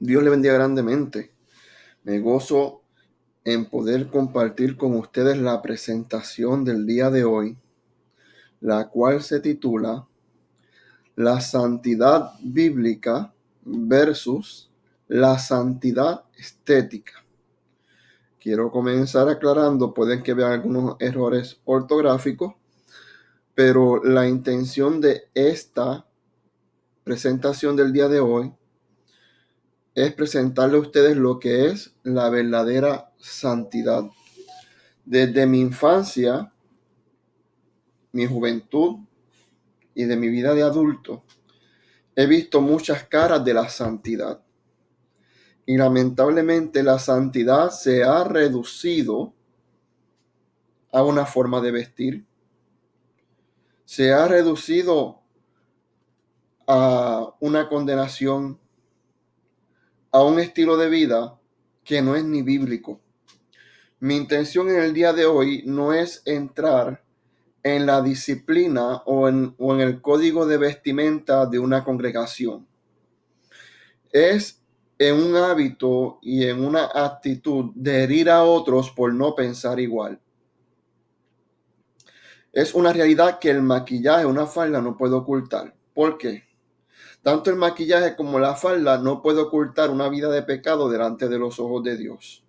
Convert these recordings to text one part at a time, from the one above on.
Dios le bendiga grandemente. Me gozo en poder compartir con ustedes la presentación del día de hoy, la cual se titula La santidad bíblica versus la santidad estética. Quiero comenzar aclarando, pueden que vean algunos errores ortográficos, pero la intención de esta presentación del día de hoy es presentarle a ustedes lo que es la verdadera santidad. Desde mi infancia, mi juventud y de mi vida de adulto, he visto muchas caras de la santidad. Y lamentablemente la santidad se ha reducido a una forma de vestir. Se ha reducido a una condenación, a un estilo de vida que no es ni bíblico. Mi intención en el día de hoy no es entrar en la disciplina o en el código de vestimenta de una congregación. Es en un hábito y en una actitud de herir a otros por no pensar igual. Es una realidad que el maquillaje, una falda, no puede ocultar. ¿Por qué? Tanto el maquillaje como la falda no puede ocultar una vida de pecado delante de los ojos de Dios.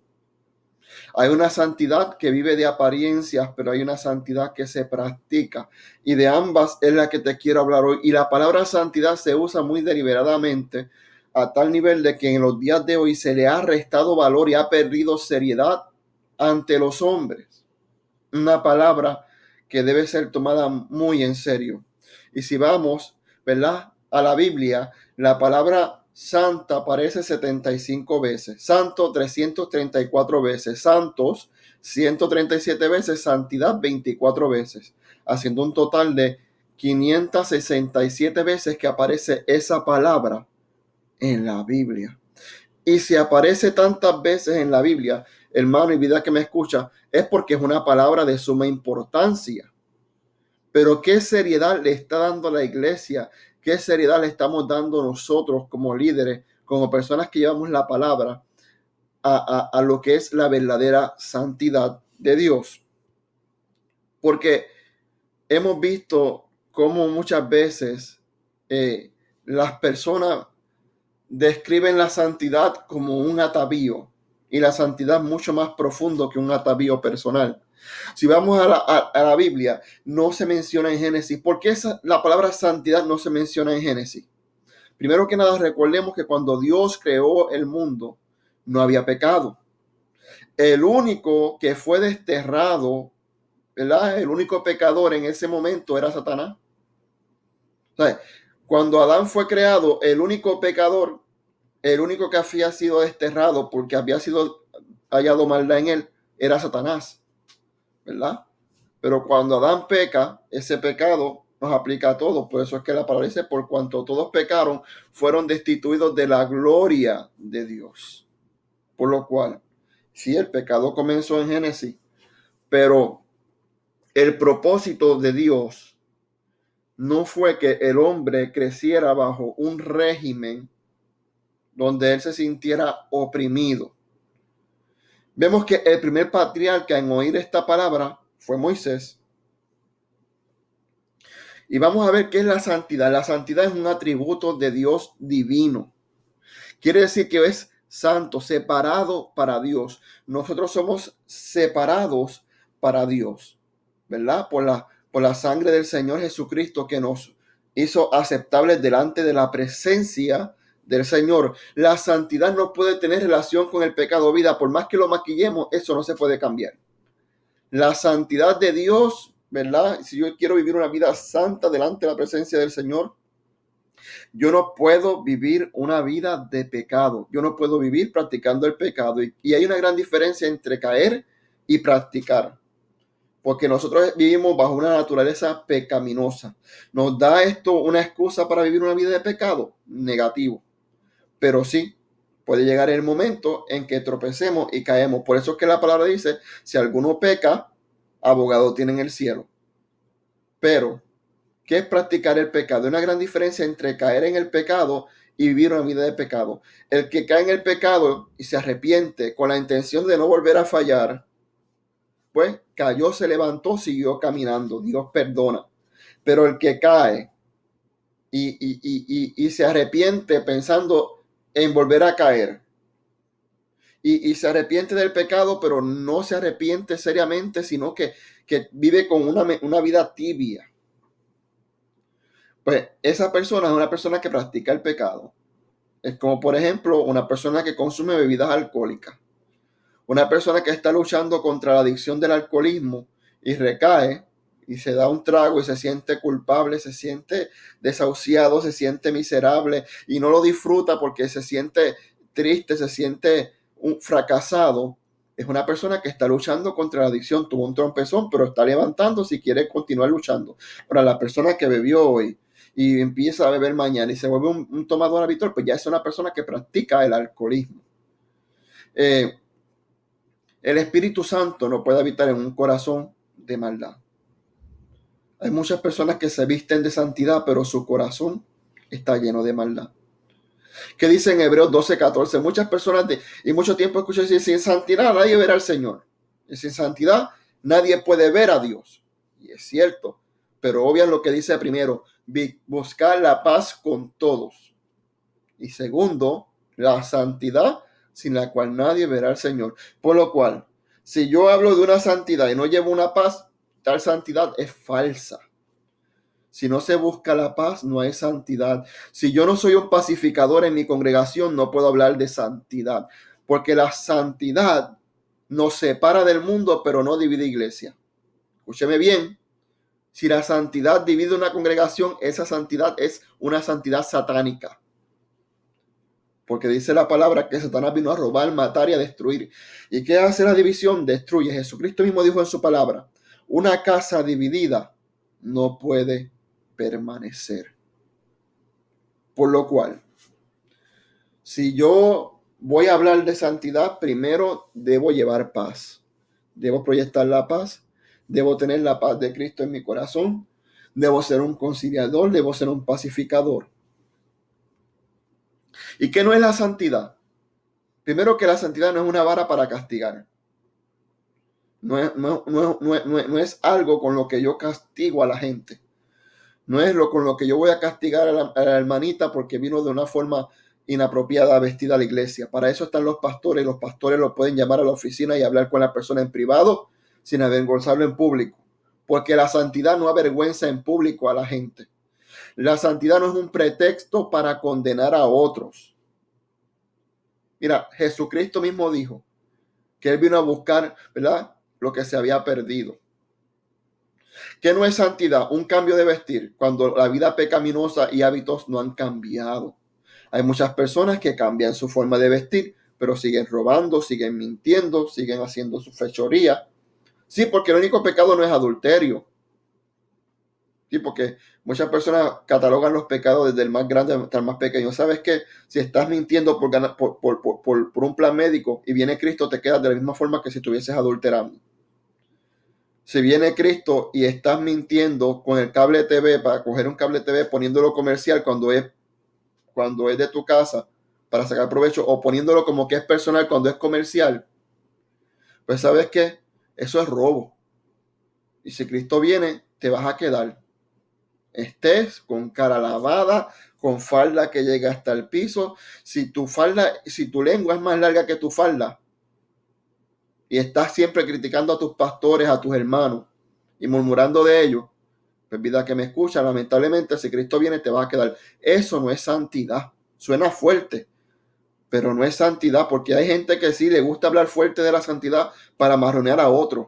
Hay una santidad que vive de apariencias, pero hay una santidad que se practica. Y de ambas es la que te quiero hablar hoy. Y la palabra santidad se usa muy deliberadamente a tal nivel de que en los días de hoy se le ha restado valor y ha perdido seriedad ante los hombres. Una palabra que debe ser tomada muy en serio. Y si vamos, ¿verdad?, a la Biblia, la palabra santa aparece 75 veces, santo 334 veces, santos 137 veces, santidad 24 veces, haciendo un total de 567 veces que aparece esa palabra en la Biblia. Y si aparece tantas veces en la Biblia, hermano y vida que me escucha, es porque es una palabra de suma importancia. Pero ¿qué seriedad le está dando la iglesia? ¿Qué seriedad le estamos dando nosotros como líderes, como personas que llevamos la palabra a lo que es la verdadera santidad de Dios? Porque hemos visto cómo muchas veces las personas describen la santidad como un atavío, y la santidad mucho más profundo que un atavío personal. Si vamos a la Biblia, no se menciona en Génesis. ¿Por qué la palabra santidad no se menciona en Génesis? Primero que nada, recordemos que cuando Dios creó el mundo, no había pecado. El único que fue desterrado, ¿verdad?, el único pecador en ese momento era Satanás. O sea, cuando Adán fue creado, el único pecador, el único que había sido desterrado porque había sido hallado maldad en él, era Satanás, ¿verdad? Pero cuando Adán peca, ese pecado nos aplica a todos. Por eso es que la palabra dice, por cuanto todos pecaron, fueron destituidos de la gloria de Dios. Por lo cual, sí, el pecado comenzó en Génesis, pero el propósito de Dios no fue que el hombre creciera bajo un régimen donde él se sintiera oprimido. Vemos que el primer patriarca en oír esta palabra fue Moisés. Y vamos a ver qué es la santidad. La santidad es un atributo de Dios divino. Quiere decir que es santo, separado para Dios. Nosotros somos separados para Dios, ¿verdad? Por la sangre del Señor Jesucristo que nos hizo aceptables delante de la presencia del Señor. La santidad no puede tener relación con el pecado, vida. Por más que lo maquillemos, eso no se puede cambiar. La santidad de Dios, ¿verdad? Si yo quiero vivir una vida santa delante de la presencia del Señor, yo no puedo vivir una vida de pecado. Yo no puedo vivir practicando el pecado. Y hay una gran diferencia entre caer y practicar. Porque nosotros vivimos bajo una naturaleza pecaminosa. ¿Nos da esto una excusa para vivir una vida de pecado? Negativo. Pero sí, puede llegar el momento en que tropecemos y caemos. Por eso es que la palabra dice, si alguno peca, abogado tiene en el cielo. Pero ¿qué es practicar el pecado? Hay una gran diferencia entre caer en el pecado y vivir una vida de pecado. El que cae en el pecado y se arrepiente con la intención de no volver a fallar, pues cayó, se levantó, siguió caminando. Dios perdona. Pero el que cae y se arrepiente pensando en volver a caer, y se arrepiente del pecado, pero no se arrepiente seriamente, sino que vive con una vida tibia, pues esa persona es una persona que practica el pecado. Es como, por ejemplo, una persona que consume bebidas alcohólicas. Una persona que está luchando contra la adicción del alcoholismo y recae y se da un trago y se siente culpable, se siente desahuciado, se siente miserable y no lo disfruta porque se siente triste, se siente un fracasado. Es una persona que está luchando contra la adicción, tuvo un trompezón, pero está levantando si quiere continuar luchando. Ahora, la persona que bebió hoy y empieza a beber mañana y se vuelve un tomador habitual, pues ya es una persona que practica el alcoholismo. El Espíritu Santo no puede habitar en un corazón de maldad. Hay muchas personas que se visten de santidad, pero su corazón está lleno de maldad. ¿Qué dice en Hebreos 12:14? Muchas personas y mucho tiempo escucho decir, sin santidad nadie verá al Señor. Y sin santidad nadie puede ver a Dios. Y es cierto, pero obvian lo que dice primero, buscar la paz con todos. Y segundo, la santidad sin la cual nadie verá al Señor. Por lo cual, si yo hablo de una santidad y no llevo una paz, tal santidad es falsa. Si no se busca la paz, no hay santidad. Si yo no soy un pacificador en mi congregación, no puedo hablar de santidad. Porque la santidad nos separa del mundo, pero no divide iglesia. Escúcheme bien. Si la santidad divide una congregación, esa santidad es una santidad satánica. Porque dice la palabra que Satanás vino a robar, matar y a destruir. ¿Y qué hace la división? Destruye. Jesucristo mismo dijo en su palabra, una casa dividida no puede permanecer. Por lo cual, si yo voy a hablar de santidad, primero debo llevar paz. Debo proyectar la paz. Debo tener la paz de Cristo en mi corazón. Debo ser un conciliador. Debo ser un pacificador. ¿Y qué no es la santidad? Primero que la santidad no es una vara para castigar. No es algo con lo que yo castigo a la gente. No es con lo que yo voy a castigar a la hermanita porque vino de una forma inapropiada vestida a la iglesia. Para eso están los pastores. Los pastores lo pueden llamar a la oficina y hablar con la persona en privado sin avergonzarlo en público. Porque la santidad no avergüenza en público a la gente. La santidad no es un pretexto para condenar a otros. Mira, Jesucristo mismo dijo que él vino a buscar, ¿verdad?, lo que se había perdido. ¿Qué no es santidad? Un cambio de vestir cuando la vida pecaminosa y hábitos no han cambiado. Hay muchas personas que cambian su forma de vestir, pero siguen robando, siguen mintiendo, siguen haciendo su fechoría. Sí, porque el único pecado no es adulterio. Sí, porque muchas personas catalogan los pecados desde el más grande hasta el más pequeño. ¿Sabes qué? Si estás mintiendo por un plan médico y viene Cristo, te quedas de la misma forma que si estuvieses adulterando. Si viene Cristo y estás mintiendo con el cable TV para coger un cable TV poniéndolo comercial cuando es de tu casa para sacar provecho o poniéndolo como que es personal cuando es comercial, pues ¿sabes qué? Eso es robo. Y si Cristo viene, te vas a quedar. Estés con cara lavada, con falda que llega hasta el piso. Si tu lengua es más larga que tu falda y estás siempre criticando a tus pastores, a tus hermanos y murmurando de ellos, pues vida que me escucha, lamentablemente si Cristo viene te vas a quedar. Eso no es santidad. Suena fuerte, pero no es santidad, porque hay gente que sí le gusta hablar fuerte de la santidad para marronear a otros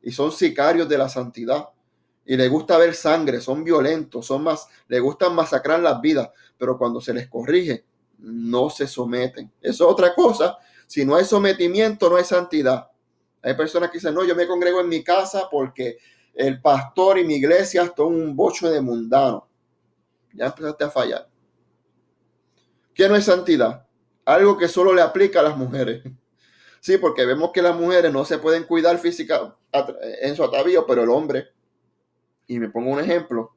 y son sicarios de la santidad y les gusta ver sangre, son violentos, les gustan masacrar las vidas, pero cuando se les corrige no se someten. Eso es otra cosa. Si no hay sometimiento, no hay santidad. Hay personas que dicen, no, yo me congrego en mi casa porque el pastor y mi iglesia son un bocho de mundano. Ya empezaste a fallar. ¿Qué no es santidad? Algo que solo le aplica a las mujeres. Sí, porque vemos que las mujeres no se pueden cuidar física en su atavío, pero el hombre, y me pongo un ejemplo,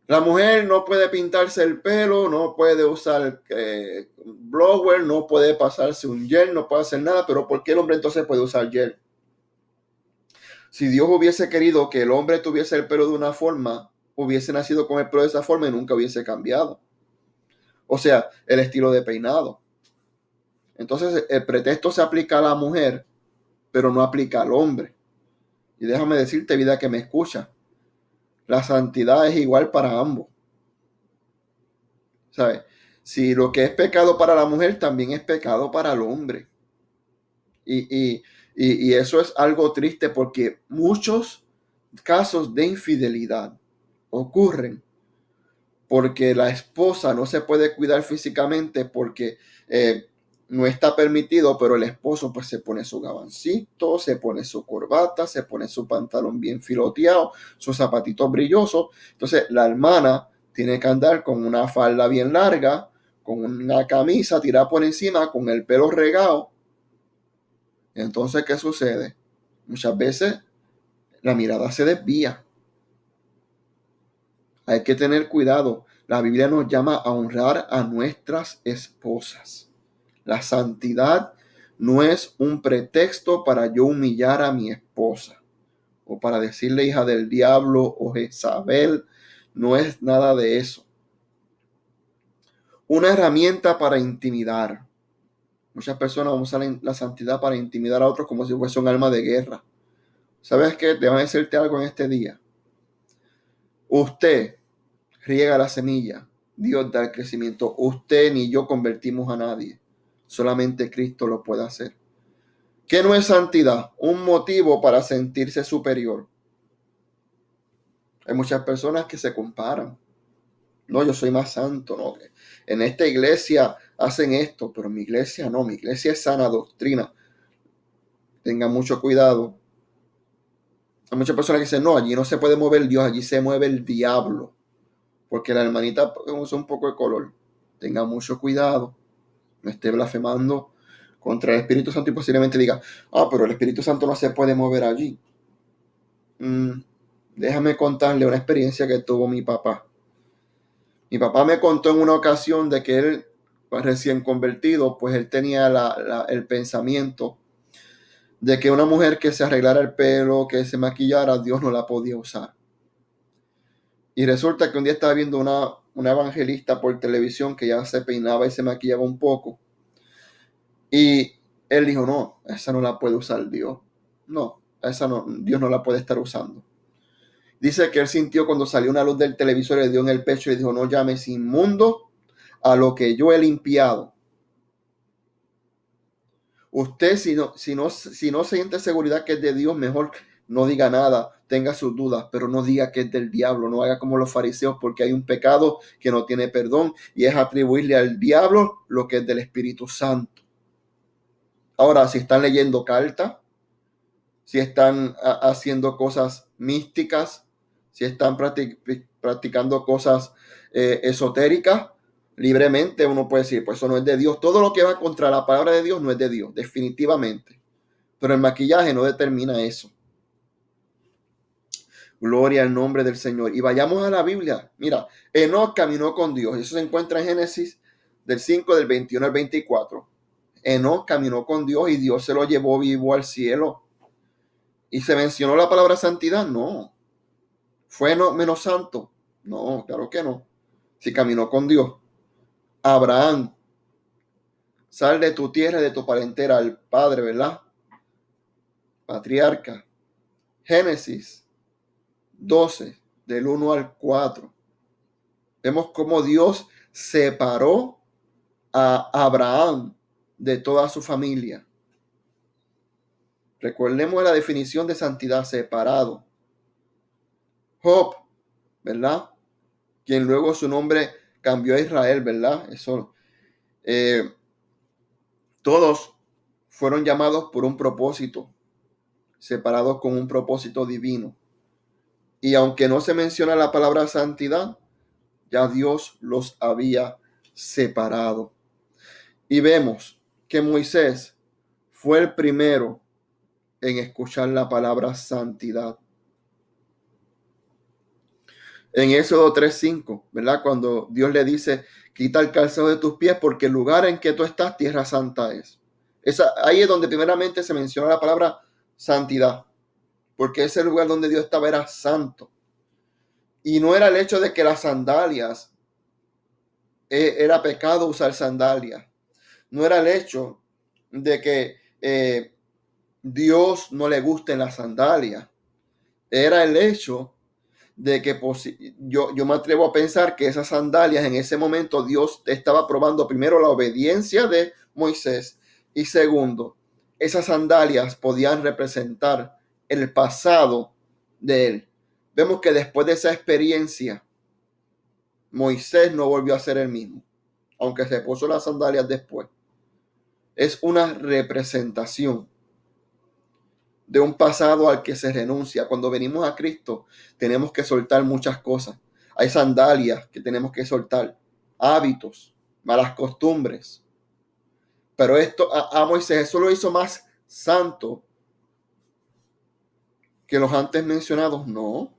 La mujer no puede pintarse el pelo, no puede usar blower, no puede pasarse un gel, no puede hacer nada, pero ¿por qué el hombre entonces puede usar gel? Si Dios hubiese querido que el hombre tuviese el pelo de una forma, hubiese nacido con el pelo de esa forma y nunca hubiese cambiado. O sea, el estilo de peinado. Entonces, el pretexto se aplica a la mujer, pero no aplica al hombre. Y déjame decirte, vida que me escucha, la santidad es igual para ambos. ¿Sabes? Si lo que es pecado para la mujer, también es pecado para el hombre. Y, y, y eso es algo triste porque muchos casos de infidelidad ocurren porque la esposa no se puede cuidar físicamente porque no está permitido, pero el esposo pues se pone su gabancito, se pone su corbata, se pone su pantalón bien filoteado, sus zapatitos brillosos. Entonces la hermana tiene que andar con una falda bien larga, con una camisa tirada por encima, con el pelo regado. Entonces, ¿qué sucede? Muchas veces la mirada se desvía. Hay que tener cuidado. La Biblia nos llama a honrar a nuestras esposas. La santidad no es un pretexto para yo humillar a mi esposa o para decirle hija del diablo o Jezabel. No es nada de eso. Una herramienta para intimidar. Muchas personas usan la santidad para intimidar a otros como si fuese un arma de guerra. ¿Sabes qué? Te van a decirte algo en este día. Usted riega la semilla, Dios da el crecimiento. Usted ni yo convertimos a nadie. Solamente Cristo lo puede hacer. ¿Qué no es santidad? Un motivo para sentirse superior. Hay muchas personas que se comparan. No, yo soy más santo. No, en esta iglesia hacen esto, pero en mi iglesia no. Mi iglesia es sana doctrina. Tengan mucho cuidado. Hay muchas personas que dicen, no, allí no se puede mover Dios, allí se mueve el diablo. Porque la hermanita usa un poco de color. Tenga mucho cuidado. No esté blasfemando contra el Espíritu Santo y posiblemente diga, pero el Espíritu Santo no se puede mover allí. Déjame contarle una experiencia que tuvo mi papá. Mi papá me contó en una ocasión de que él, pues, recién convertido, pues él tenía el pensamiento de que una mujer que se arreglara el pelo, que se maquillara, Dios no la podía usar. Y resulta que un día estaba viendo una evangelista por televisión que ya se peinaba y se maquillaba un poco. Y él dijo, no, esa no la puede usar Dios. No, esa no, Dios no la puede estar usando. Dice que él sintió cuando salió una luz del televisor, le dio en el pecho y dijo, no llames inmundo a lo que yo he limpiado. Usted si no siente seguridad que es de Dios, mejor no diga nada, tenga sus dudas, pero no diga que es del diablo, no haga como los fariseos, porque hay un pecado que no tiene perdón y es atribuirle al diablo lo que es del Espíritu Santo. Ahora, si están leyendo cartas, si están haciendo cosas místicas, si están practicando cosas esotéricas, libremente uno puede decir, pues eso no es de Dios. Todo lo que va contra la palabra de Dios no es de Dios, definitivamente. Pero el maquillaje no determina eso. Gloria al nombre del Señor. Y vayamos a la Biblia. Mira, Enoc caminó con Dios. Eso se encuentra en Génesis del 5, del 21 al 24. Enoc caminó con Dios y Dios se lo llevó vivo al cielo. ¿Y se mencionó la palabra santidad? No. ¿Fue menos santo? No, claro que no. Si caminó con Dios. Abraham, sal de tu tierra y de tu parentela, al padre, ¿verdad? Patriarca. Génesis 12, del 1 al 4. Vemos cómo Dios separó a Abraham de toda su familia. Recordemos la definición de santidad, separado. Job, ¿verdad? Quien luego su nombre cambió a Israel, ¿verdad? Eso. Todos fueron llamados por un propósito, separados con un propósito divino. Y aunque no se menciona la palabra santidad, ya Dios los había separado. Y vemos que Moisés fue el primero en escuchar la palabra santidad. En Éxodo 3:5, ¿verdad? Cuando Dios le dice, quita el calzado de tus pies porque el lugar en que tú estás, tierra santa es. Ahí es donde primeramente se menciona la palabra santidad, porque ese lugar donde Dios estaba era santo. Y no era el hecho de que las sandalias, era pecado usar sandalias. No era el hecho de que Dios no le gusten las sandalias. Era el hecho de que yo me atrevo a pensar que esas sandalias en ese momento Dios estaba probando primero la obediencia de Moisés y segundo, esas sandalias podían representar el pasado de él. Vemos que después de esa experiencia Moisés no volvió a ser el mismo, aunque se puso las sandalias después. Es una representación de un pasado al que se renuncia. Cuando venimos a Cristo, tenemos que soltar muchas cosas. Hay sandalias que tenemos que soltar, hábitos, malas costumbres. Pero esto a Moisés eso lo hizo más santo que los antes mencionados. No.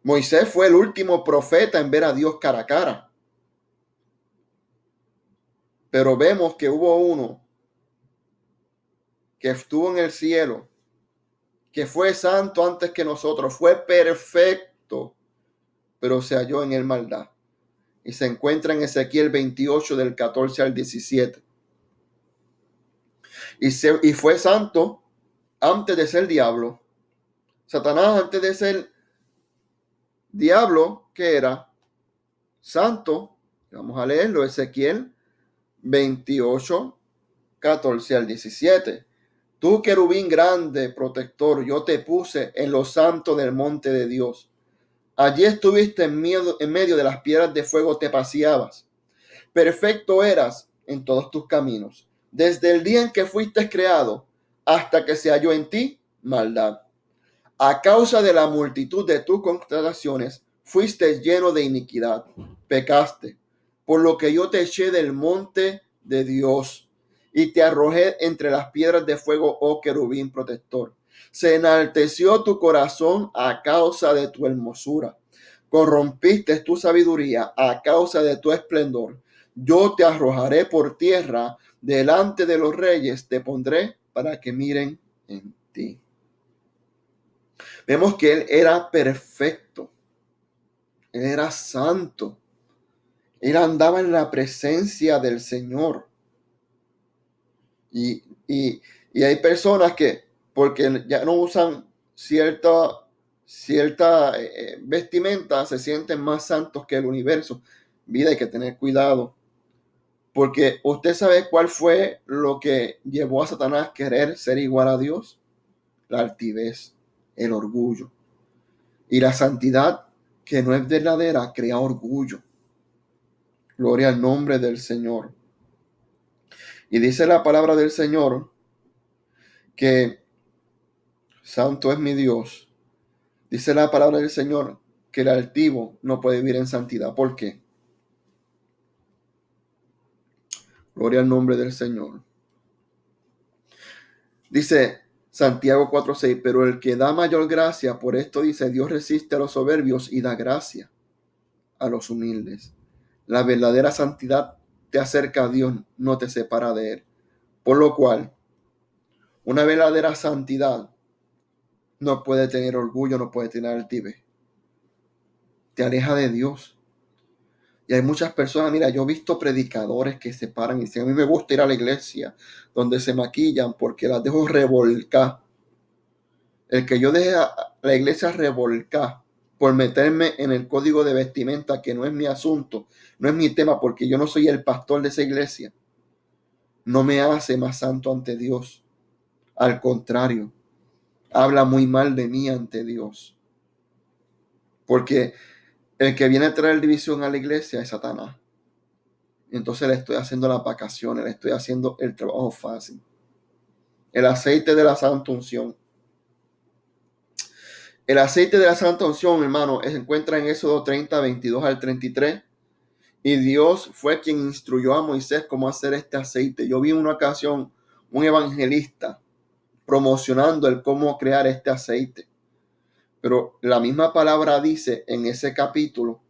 Moisés fue el último profeta en ver a Dios cara a cara. Pero vemos que hubo uno que estuvo en el cielo, que fue santo antes que nosotros, fue perfecto, pero se halló en él maldad. Y se encuentra en Ezequiel 28 del 14 al 17. Y fue santo antes de ser diablo. Satanás antes de ser diablo, que era santo. Vamos a leerlo, Ezequiel 28, 14 al 17. Tú, querubín grande, protector, yo te puse en lo santo del monte de Dios. Allí estuviste en medio de las piedras de fuego, te paseabas. Perfecto eras en todos tus caminos, desde el día en que fuiste creado hasta que se halló en ti maldad. A causa de la multitud de tus contrataciones, fuiste lleno de iniquidad, pecaste, por lo que yo te eché del monte de Dios y te arrojé entre las piedras de fuego, oh querubín protector. Se enalteció tu corazón a causa de tu hermosura. Corrompiste tu sabiduría a causa de tu esplendor. Yo te arrojaré por tierra, delante de los reyes te pondré para que miren en ti. Vemos que él era perfecto, él era santo, él andaba en la presencia del Señor. Y, y hay personas que, porque ya no usan cierta vestimenta, se sienten más santos que el universo. Vida, hay que tener cuidado. Porque usted sabe cuál fue lo que llevó a Satanás a querer ser igual a Dios. La altivez, el orgullo. Y la santidad que no es verdadera crea orgullo. Gloria al nombre del Señor. Y dice la palabra del Señor que santo es mi Dios. Dice la palabra del Señor que el altivo no puede vivir en santidad. ¿Por qué? Gloria al nombre del Señor. Dice Santiago 4:6, pero el que da mayor gracia, por esto dice, Dios resiste a los soberbios y da gracia a los humildes. La verdadera santidad te acerca a Dios, no te separa de Él. Por lo cual, una verdadera santidad no puede tener orgullo, no puede tener altivez. Te aleja de Dios. Y hay muchas personas, mira, yo he visto predicadores que se paran y dicen, a mí me gusta ir a la iglesia donde se maquillan porque las dejo revolcar. El que yo deje a la iglesia revolcar por meterme en el código de vestimenta, que no es mi asunto, no es mi tema, porque yo no soy el pastor de esa iglesia, no me hace más santo ante Dios. Al contrario, habla muy mal de mí ante Dios. Porque el que viene a traer división a la iglesia es Satanás. Entonces le estoy haciendo las vacaciones, le estoy haciendo el trabajo fácil. El aceite de la santa unción. El aceite de la santa unción, hermano, se encuentra en Éxodo 30, 22 al 33. Y Dios fue quien instruyó a Moisés cómo hacer este aceite. Yo vi en una ocasión un evangelista promocionando el cómo crear este aceite. Pero la misma palabra dice en ese capítulo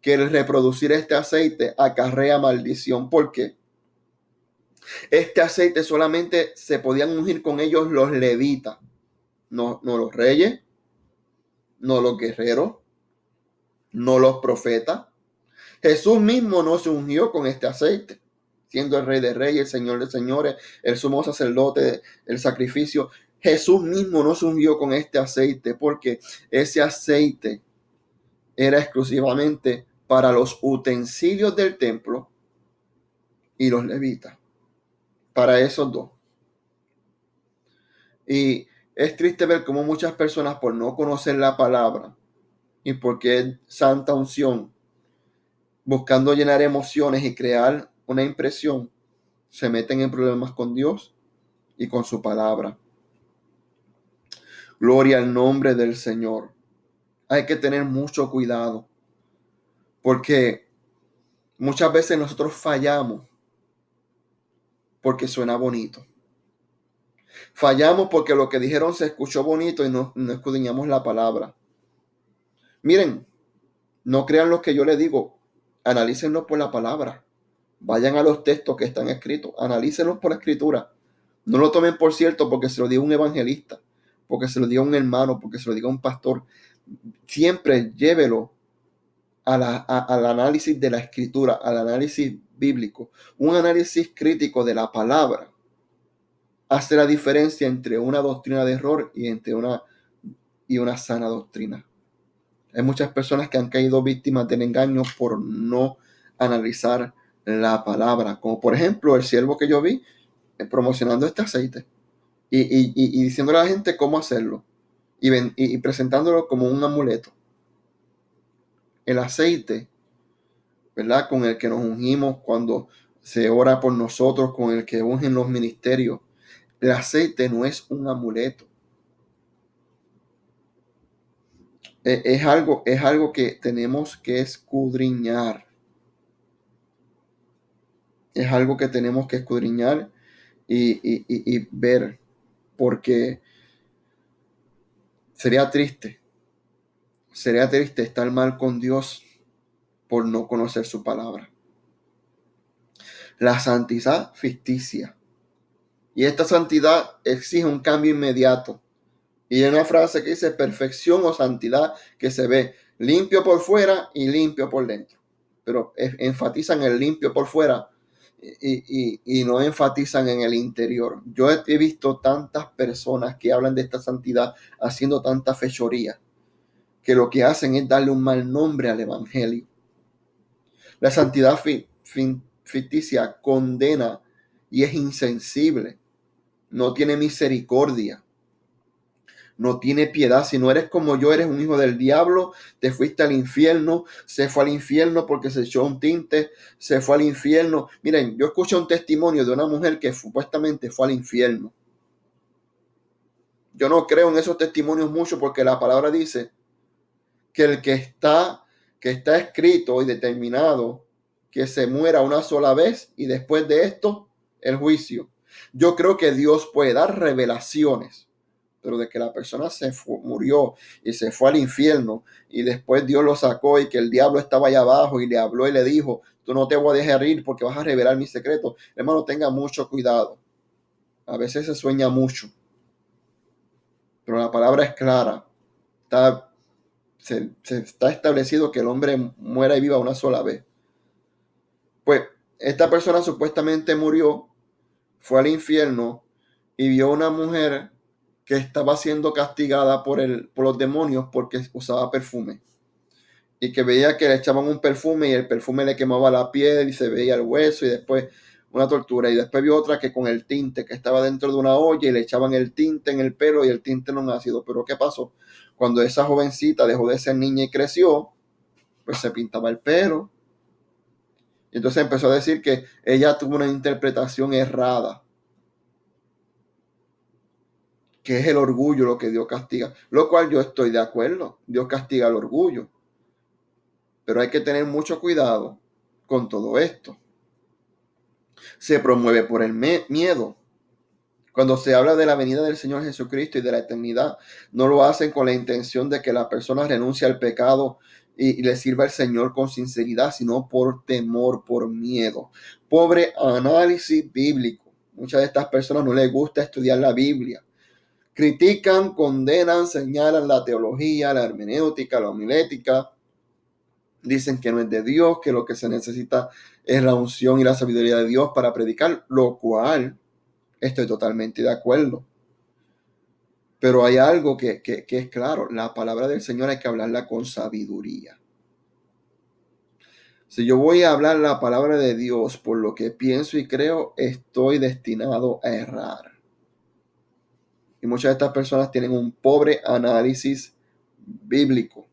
que el reproducir este aceite acarrea maldición. ¿Por qué? Este aceite solamente se podían ungir con ellos los levitas, no los reyes, no los guerreros, no los profetas. Jesús mismo no se ungió con este aceite, siendo el Rey de Reyes, el Señor de Señores, el sumo sacerdote, el sacrificio. Jesús mismo no se ungió con este aceite porque ese aceite era exclusivamente para los utensilios del templo y los levitas, para esos dos. Y es triste ver cómo muchas personas, por no conocer la palabra y porque es santa unción, buscando llenar emociones y crear una impresión, se meten en problemas con Dios y con su palabra. Gloria al nombre del Señor. Hay que tener mucho cuidado porque muchas veces nosotros fallamos porque suena bonito. Fallamos porque lo que dijeron se escuchó bonito y no escudriñamos la palabra. Miren, no crean lo que yo les digo, analícenlo por la palabra. Vayan a los textos que están escritos, analícenlos por la escritura. No lo tomen por cierto porque se lo diga un evangelista, porque se lo diga un hermano, porque se lo diga un pastor. Siempre llévelo al análisis de la escritura, al análisis bíblico. Un análisis crítico de la palabra hace la diferencia entre una doctrina de error y una sana doctrina. Hay muchas personas que han caído víctimas del engaño por no analizar la palabra, como por ejemplo el siervo que yo vi promocionando este aceite y diciéndole a la gente cómo hacerlo y presentándolo como un amuleto. El aceite, ¿verdad? Con el que nos ungimos cuando se ora por nosotros, con el que ungen los ministerios. El aceite no es un amuleto. Es algo que tenemos que escudriñar. Es algo que tenemos que escudriñar y ver, porque sería triste estar mal con Dios por no conocer su palabra. La santidad ficticia. Y esta santidad exige un cambio inmediato. Y hay una frase que dice perfección o santidad que se ve limpio por fuera y limpio por dentro. Pero enfatizan el limpio por fuera y no enfatizan en el interior. Yo he visto tantas personas que hablan de esta santidad haciendo tanta fechoría, que lo que hacen es darle un mal nombre al evangelio. La santidad ficticia condena y es insensible, no tiene misericordia, no tiene piedad. Si no eres como yo, eres un hijo del diablo, te fuiste al infierno, se fue al infierno porque se echó un tinte, se fue al infierno. Miren, yo escuché un testimonio de una mujer que supuestamente fue al infierno. Yo no creo en esos testimonios mucho porque la palabra dice que el que está escrito y determinado que se muera una sola vez y después de esto el juicio. Yo creo que Dios puede dar revelaciones, pero de que la persona murió y se fue al infierno y después Dios lo sacó y que el diablo estaba allá abajo y le habló y le dijo, tú no te voy a dejar ir porque vas a revelar mis secretos. Hermano, tenga mucho cuidado. A veces se sueña mucho, pero la palabra es clara. Se está establecido que el hombre muera y viva una sola vez. Pues esta persona supuestamente murió, fue al infierno y vio una mujer que estaba siendo castigada por los demonios porque usaba perfume. Y que veía que le echaban un perfume y el perfume le quemaba la piel y se veía el hueso y después una tortura. Y después vio otra que con el tinte, que estaba dentro de una olla y le echaban el tinte en el pelo y el tinte no ácido. Pero ¿qué pasó? Cuando esa jovencita dejó de ser niña y creció, pues se pintaba el pelo. Y entonces empezó a decir que ella tuvo una interpretación errada, que es el orgullo lo que Dios castiga, lo cual yo estoy de acuerdo. Dios castiga el orgullo, pero hay que tener mucho cuidado con todo esto. Se promueve por el miedo. Cuando se habla de la venida del Señor Jesucristo y de la eternidad, no lo hacen con la intención de que la persona renuncie al pecado y le sirva al Señor con sinceridad, sino por temor, por miedo. Pobre análisis bíblico. Muchas de estas personas no les gusta estudiar la Biblia. Critican, condenan, señalan la teología, la hermenéutica, la homilética. Dicen que no es de Dios, que lo que se necesita es la unción y la sabiduría de Dios para predicar, lo cual estoy totalmente de acuerdo. Pero hay algo que es claro, la palabra del Señor hay que hablarla con sabiduría. Si yo voy a hablar la palabra de Dios por lo que pienso y creo, estoy destinado a errar. Y muchas de estas personas tienen un pobre análisis bíblico.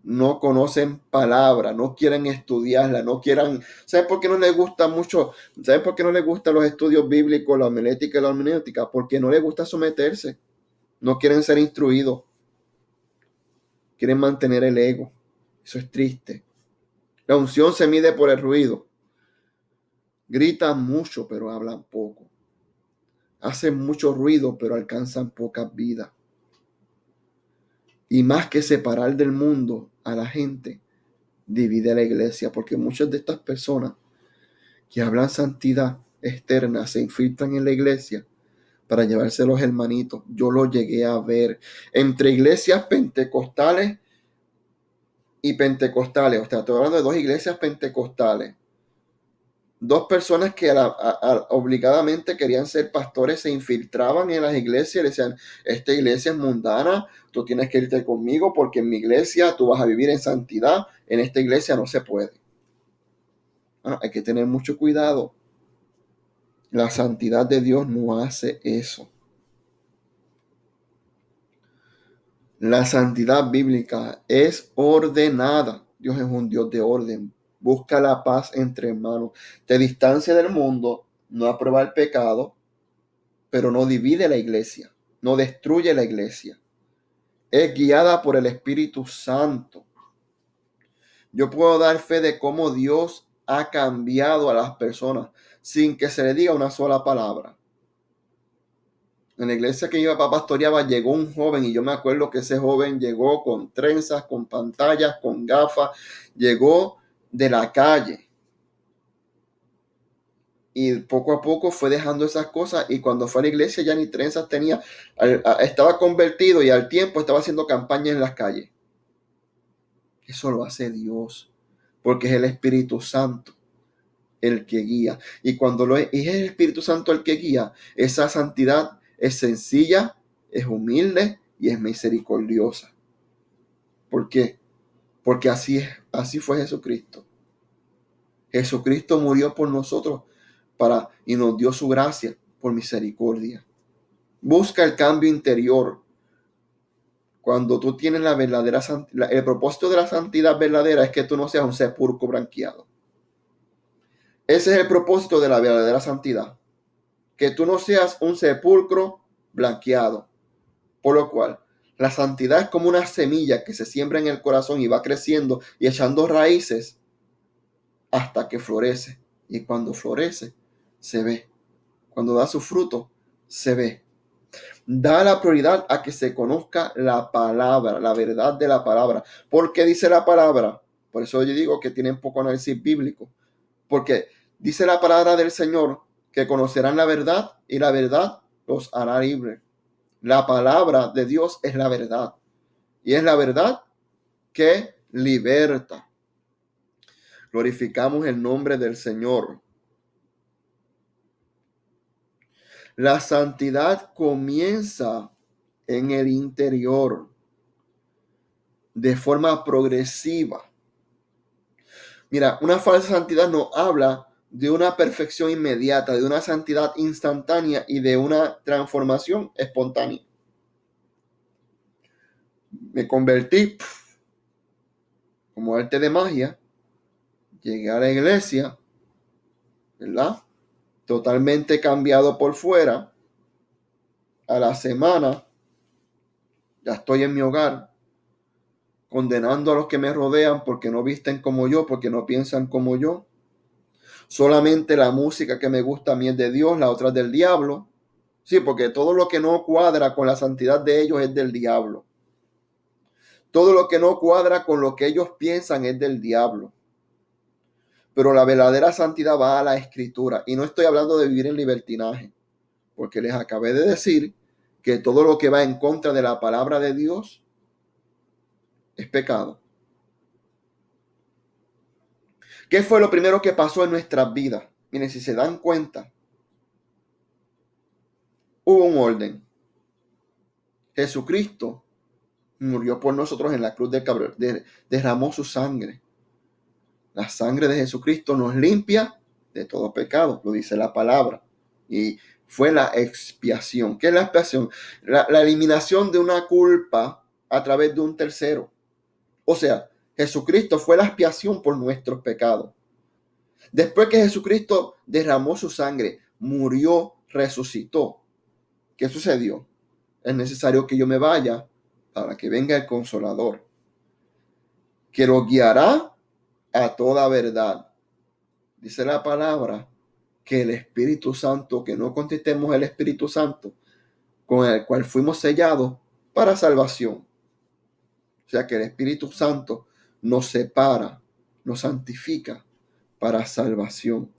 No conocen palabra, no quieren estudiarla, no quieren. ¿Saben por qué no les gusta mucho? ¿Saben por qué no les gustan los estudios bíblicos, la homilética y la hermenéutica? Porque no les gusta someterse. No quieren ser instruidos. Quieren mantener el ego. Eso es triste. La unción se mide por el ruido. Gritan mucho, pero hablan poco. Hacen mucho ruido, pero alcanzan pocas vidas. Y más que separar del mundo a la gente, divide a la iglesia, porque muchas de estas personas que hablan santidad externa se infiltran en la iglesia para llevarse los hermanitos. Yo lo llegué a ver entre iglesias pentecostales y pentecostales. O sea, estoy hablando de dos iglesias pentecostales. Dos personas que obligadamente querían ser pastores se infiltraban en las iglesias y le decían, esta iglesia es mundana, tú tienes que irte conmigo porque en mi iglesia tú vas a vivir en santidad, en esta iglesia no se puede. Bueno, hay que tener mucho cuidado. La santidad de Dios no hace eso. La santidad bíblica es ordenada. Dios es un Dios de orden. Busca la paz entre hermanos. Te distancia del mundo, no aprueba el pecado, pero no divide la iglesia, no destruye la iglesia. Es guiada por el Espíritu Santo. Yo puedo dar fe de cómo Dios ha cambiado a las personas sin que se le diga una sola palabra. En la iglesia que iba para pastoreaba llegó un joven y yo me acuerdo que ese joven llegó con trenzas, con pantallas, con gafas, llegó de la calle. Y poco a poco fue dejando esas cosas y cuando fue a la iglesia ya ni trenzas tenía, estaba convertido y al tiempo estaba haciendo campaña en las calles. Eso lo hace Dios, porque es el Espíritu Santo el que guía. Y cuando es el Espíritu Santo el que guía, esa santidad es sencilla, es humilde y es misericordiosa. ¿Por qué? Porque así fue Jesucristo. Jesucristo murió por nosotros y nos dio su gracia por misericordia. Busca el cambio interior. Cuando tú tienes la verdadera santidad, el propósito de la santidad verdadera es que tú no seas un sepulcro blanqueado. Ese es el propósito de la verdadera santidad. Que tú no seas un sepulcro blanqueado. Por lo cual, la santidad es como una semilla que se siembra en el corazón y va creciendo y echando raíces hasta que florece. Y cuando florece, se ve. Cuando da su fruto, se ve. Da la prioridad a que se conozca la palabra, la verdad de la palabra. ¿Por qué dice la palabra? Por eso yo digo que tienen poco análisis bíblico. Porque dice la palabra del Señor que conocerán la verdad y la verdad los hará libres. La palabra de Dios es la verdad. Y es la verdad que liberta. Glorificamos el nombre del Señor. La santidad comienza en el interior de forma progresiva. Mira, una falsa santidad no habla de una perfección inmediata, de una santidad instantánea y de una transformación espontánea. Me convertí como arte de magia, llegué a la iglesia, ¿verdad? Totalmente cambiado por fuera. A la semana ya estoy en mi hogar, condenando a los que me rodean porque no visten como yo, porque no piensan como yo. Solamente la música que me gusta a mí es de Dios, la otra es del diablo. Sí, porque todo lo que no cuadra con la santidad de ellos es del diablo. Todo lo que no cuadra con lo que ellos piensan es del diablo. Pero la verdadera santidad va a la escritura. Y no estoy hablando de vivir en libertinaje, porque les acabé de decir que todo lo que va en contra de la palabra de Dios es pecado. ¿Qué fue lo primero que pasó en nuestras vidas? Miren, si se dan cuenta, hubo un orden. Jesucristo murió por nosotros en la cruz del Calvario, derramó su sangre. La sangre de Jesucristo nos limpia de todo pecado, lo dice la palabra. Y fue la expiación. ¿Qué es la expiación? La eliminación de una culpa a través de un tercero. O sea, Jesucristo fue la expiación por nuestros pecados. Después que Jesucristo derramó su sangre, murió, resucitó. ¿Qué sucedió? Es necesario que yo me vaya para que venga el Consolador, que lo guiará a toda verdad. Dice la palabra que el Espíritu Santo, que no contestemos el Espíritu Santo, con el cual fuimos sellados para salvación. O sea que el Espíritu Santo nos separa, nos santifica para salvación.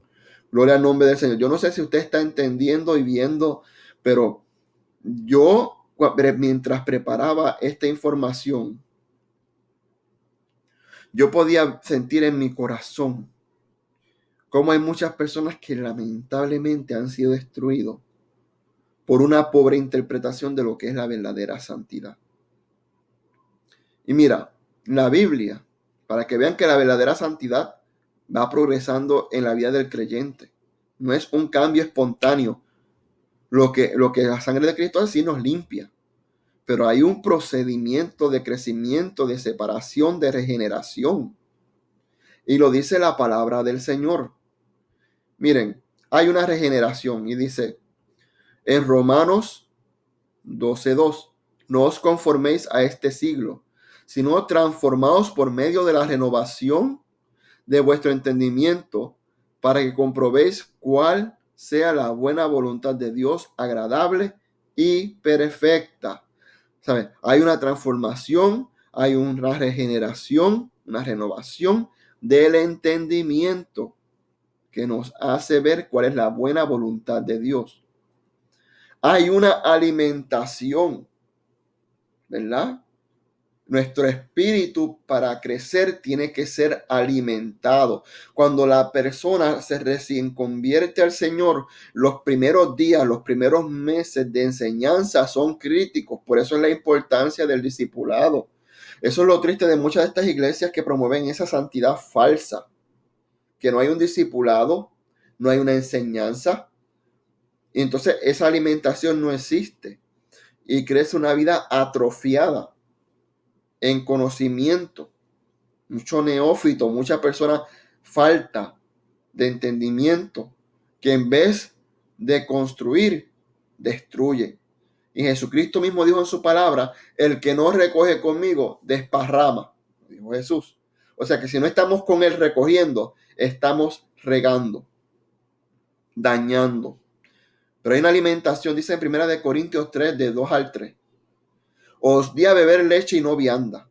Gloria al nombre del Señor. Yo no sé si usted está entendiendo y viendo, pero yo, mientras preparaba esta información, yo podía sentir en mi corazón cómo hay muchas personas que lamentablemente han sido destruidos por una pobre interpretación de lo que es la verdadera santidad. Y mira, la Biblia, para que vean que la verdadera santidad va progresando en la vida del creyente. No es un cambio espontáneo. Lo que la sangre de Cristo sí nos limpia. Pero hay un procedimiento de crecimiento, de separación, de regeneración. Y lo dice la palabra del Señor. Miren, hay una regeneración y dice en Romanos 12:2, no os conforméis a este siglo, sino transformaos por medio de la renovación de vuestro entendimiento, para que comprobéis cuál sea la buena voluntad de Dios, agradable y perfecta. ¿Saben? Hay una transformación, hay una regeneración, una renovación del entendimiento que nos hace ver cuál es la buena voluntad de Dios. Hay una alimentación, ¿verdad? Nuestro espíritu para crecer tiene que ser alimentado. Cuando la persona se recién convierte al Señor, los primeros días, los primeros meses de enseñanza son críticos. Por eso es la importancia del discipulado. Eso es lo triste de muchas de estas iglesias que promueven esa santidad falsa. Que no hay un discipulado, no hay una enseñanza. Y entonces esa alimentación no existe. Y crece una vida atrofiada en conocimiento, mucho neófito, mucha persona falta de entendimiento, que en vez de construir, destruye. Y Jesucristo mismo dijo en su palabra, el que no recoge conmigo, desparrama, dijo Jesús. O sea que si no estamos con él recogiendo, estamos regando, dañando. Pero hay una alimentación, dice en 1 Corintios 3, de 2 al 3. Os di a beber leche y no vianda,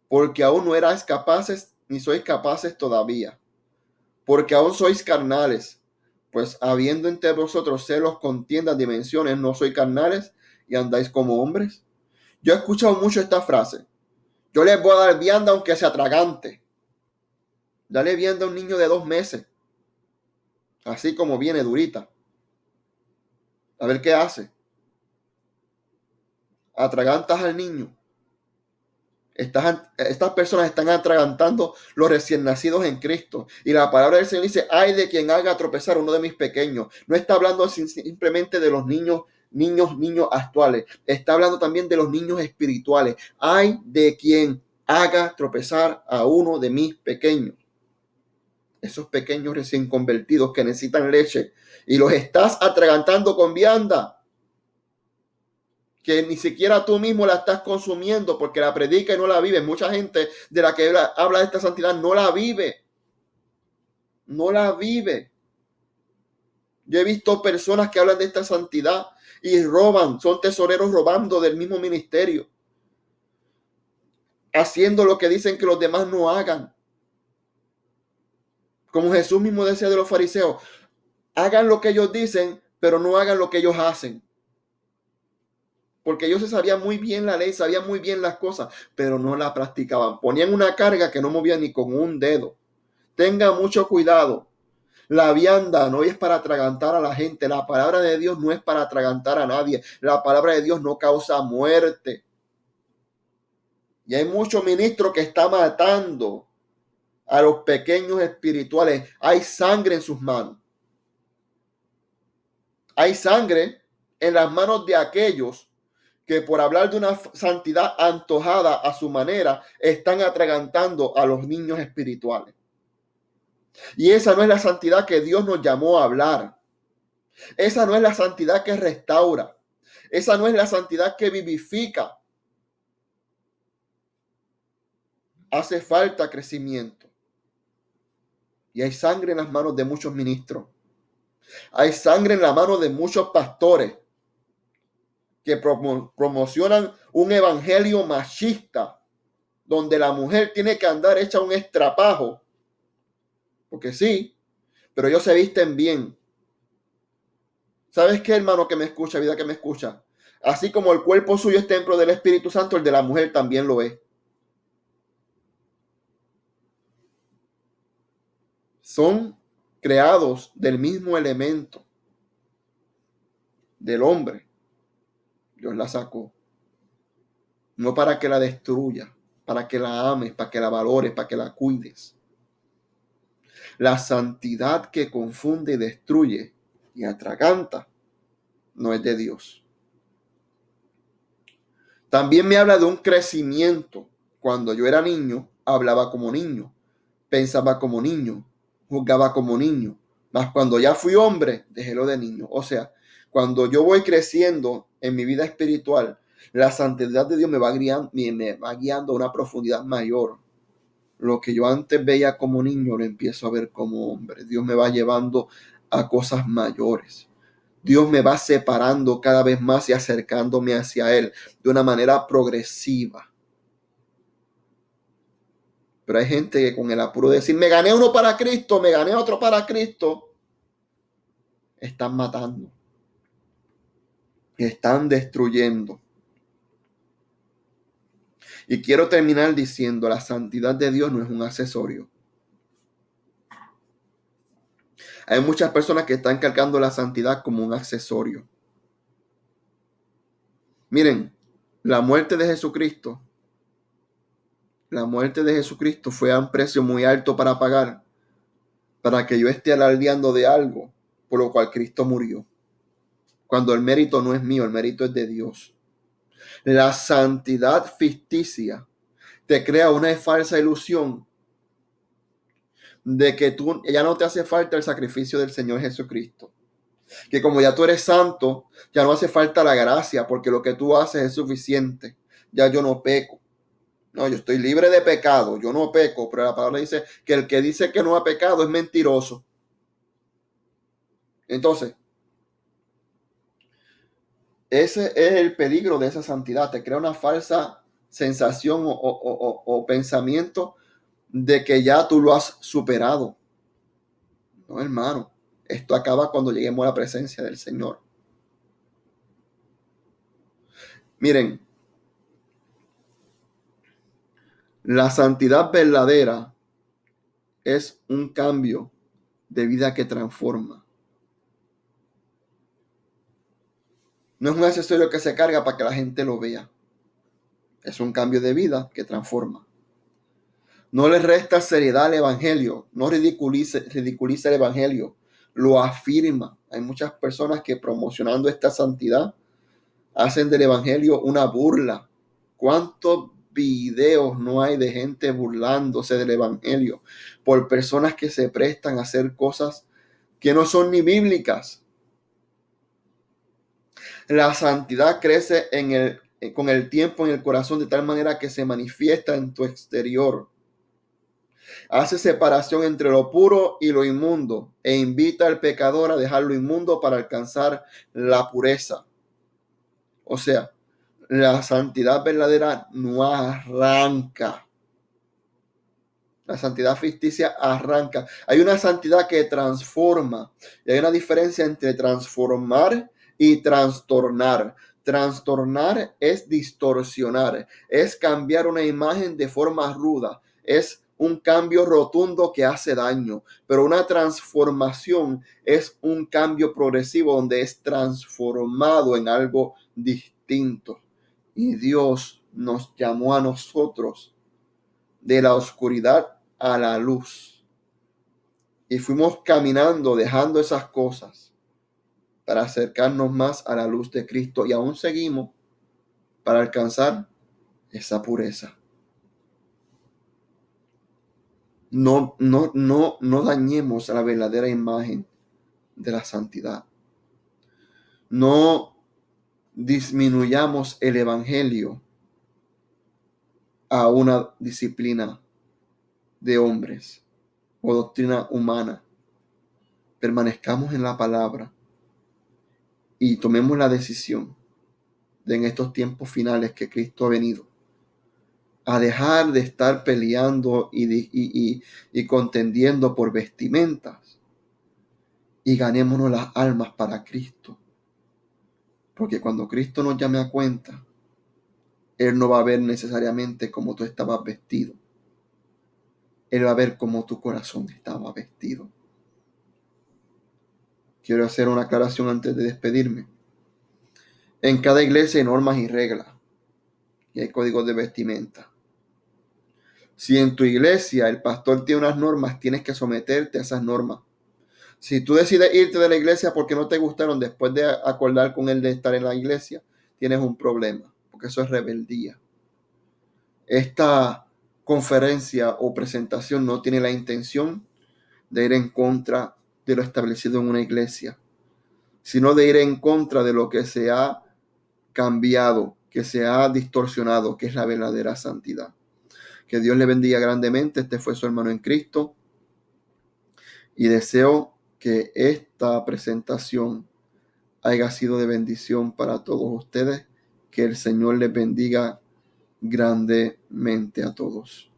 porque aún no erais capaces, ni sois capaces todavía, porque aún sois carnales, pues habiendo entre vosotros celos, contiendas, dimensiones, no sois carnales y andáis como hombres. Yo he escuchado mucho esta frase, yo les voy a dar vianda aunque sea atragante. Dale vianda a un niño de 2 meses, así como viene durita, a ver qué hace. Atragantas al niño. Estas personas están atragantando los recién nacidos en Cristo. Y la palabra del Señor dice, ay de quien haga tropezar a uno de mis pequeños. No está hablando simplemente de los niños actuales. Está hablando también de los niños espirituales. Ay de quien haga tropezar a uno de mis pequeños. Esos pequeños recién convertidos que necesitan leche. Y los estás atragantando con vianda, que ni siquiera tú mismo la estás consumiendo porque la predica y no la vive. Mucha gente de la que habla de esta santidad no la vive. No la vive. Yo he visto personas que hablan de esta santidad y roban, son tesoreros robando del mismo ministerio, haciendo lo que dicen que los demás no hagan. Como Jesús mismo decía de los fariseos, hagan lo que ellos dicen, pero no hagan lo que ellos hacen. Porque ellos se sabían muy bien la ley, sabían muy bien las cosas, pero no la practicaban. Ponían una carga que no movían ni con un dedo. Tenga mucho cuidado. La vianda no es para atragantar a la gente. La palabra de Dios no es para atragantar a nadie. La palabra de Dios no causa muerte. Y hay muchos ministros que están matando a los pequeños espirituales. Hay sangre en sus manos. Hay sangre en las manos de aquellos que por hablar de una santidad antojada a su manera, están atragantando a los niños espirituales. Y esa no es la santidad que Dios nos llamó a hablar. Esa no es la santidad que restaura. Esa no es la santidad que vivifica. Hace falta crecimiento. Y hay sangre en las manos de muchos ministros. Hay sangre en la mano de muchos pastores que promocionan un evangelio machista, donde la mujer tiene que andar hecha un estrapajo. Porque sí, pero ellos se visten bien. ¿Sabes qué, hermano que me escucha, vida que me escucha? Así como el cuerpo suyo es templo del Espíritu Santo, el de la mujer también lo es. Son creados del mismo elemento del hombre. Dios la sacó. No para que la destruya, para que la ames, para que la valores, para que la cuides. La santidad que confunde y destruye y atraganta no es de Dios. También me habla de un crecimiento. Cuando yo era niño, hablaba como niño, pensaba como niño, juzgaba como niño. Mas cuando ya fui hombre, dejé lo de niño. O sea, cuando yo voy creciendo en mi vida espiritual, la santidad de Dios me va guiando a una profundidad mayor. Lo que yo antes veía como niño, lo empiezo a ver como hombre. Dios me va llevando a cosas mayores. Dios me va separando cada vez más y acercándome hacia Él de una manera progresiva. Pero hay gente que con el apuro de decir, me gané uno para Cristo, me gané otro para Cristo, están matando, están destruyendo. Y quiero terminar diciendo, la santidad de Dios no es un accesorio. Hay muchas personas que están cargando la santidad como un accesorio. Miren, la muerte de Jesucristo fue a un precio muy alto para pagar, para que yo esté alardeando de algo por lo cual Cristo murió. Cuando el mérito no es mío, el mérito es de Dios. La santidad ficticia te crea una falsa ilusión de que ya no te hace falta el sacrificio del Señor Jesucristo. Que como ya tú eres santo, ya no hace falta la gracia, porque lo que tú haces es suficiente. Ya yo no peco. No, yo estoy libre de pecado, yo no peco, pero la palabra dice que el que dice que no ha pecado es mentiroso. Entonces, ese es el peligro de esa santidad. Te crea una falsa sensación o pensamiento de que ya tú lo has superado. No, hermano, esto acaba cuando lleguemos a la presencia del Señor. Miren, la santidad verdadera es un cambio de vida que transforma. No es un accesorio que se carga para que la gente lo vea. Es un cambio de vida que transforma. No le resta seriedad al evangelio, no ridiculiza el evangelio, lo afirma. Hay muchas personas que promocionando esta santidad hacen del evangelio una burla. ¿Cuántos videos no hay de gente burlándose del evangelio por personas que se prestan a hacer cosas que no son ni bíblicas? La santidad crece con el tiempo en el corazón de tal manera que se manifiesta en tu exterior. Hace separación entre lo puro y lo inmundo e invita al pecador a dejar lo inmundo para alcanzar la pureza. O sea, la santidad verdadera no arranca. La santidad ficticia arranca. Hay una santidad que transforma. Y hay una diferencia entre transformar y trastornar. Trastornar es distorsionar, es cambiar una imagen de forma ruda, es un cambio rotundo que hace daño, pero una transformación es un cambio progresivo donde es transformado en algo distinto. Y Dios nos llamó a nosotros de la oscuridad a la luz. Y fuimos caminando, dejando esas cosas para acercarnos más a la luz de Cristo. Y aún seguimos para alcanzar esa pureza. No dañemos a la verdadera imagen de la santidad. No disminuyamos el evangelio a una disciplina de hombres o doctrina humana. Permanezcamos en la palabra y tomemos la decisión de en estos tiempos finales que Cristo ha venido a dejar de estar peleando y contendiendo por vestimentas y ganémonos las almas para Cristo. Porque cuando Cristo nos llame a cuenta, Él no va a ver necesariamente cómo tú estabas vestido. Él va a ver cómo tu corazón estaba vestido. Quiero hacer una aclaración antes de despedirme. En cada iglesia hay normas y reglas y hay códigos de vestimenta. Si en tu iglesia el pastor tiene unas normas, tienes que someterte a esas normas. Si tú decides irte de la iglesia porque no te gustaron después de acordar con él de estar en la iglesia, tienes un problema, porque eso es rebeldía. Esta conferencia o presentación no tiene la intención de ir en contra de lo establecido en una iglesia, sino de ir en contra de lo que se ha cambiado, que se ha distorsionado, que es la verdadera santidad. Que Dios le bendiga grandemente. Este fue su hermano en Cristo. Y deseo que esta presentación haya sido de bendición para todos ustedes. Que el Señor les bendiga grandemente a todos.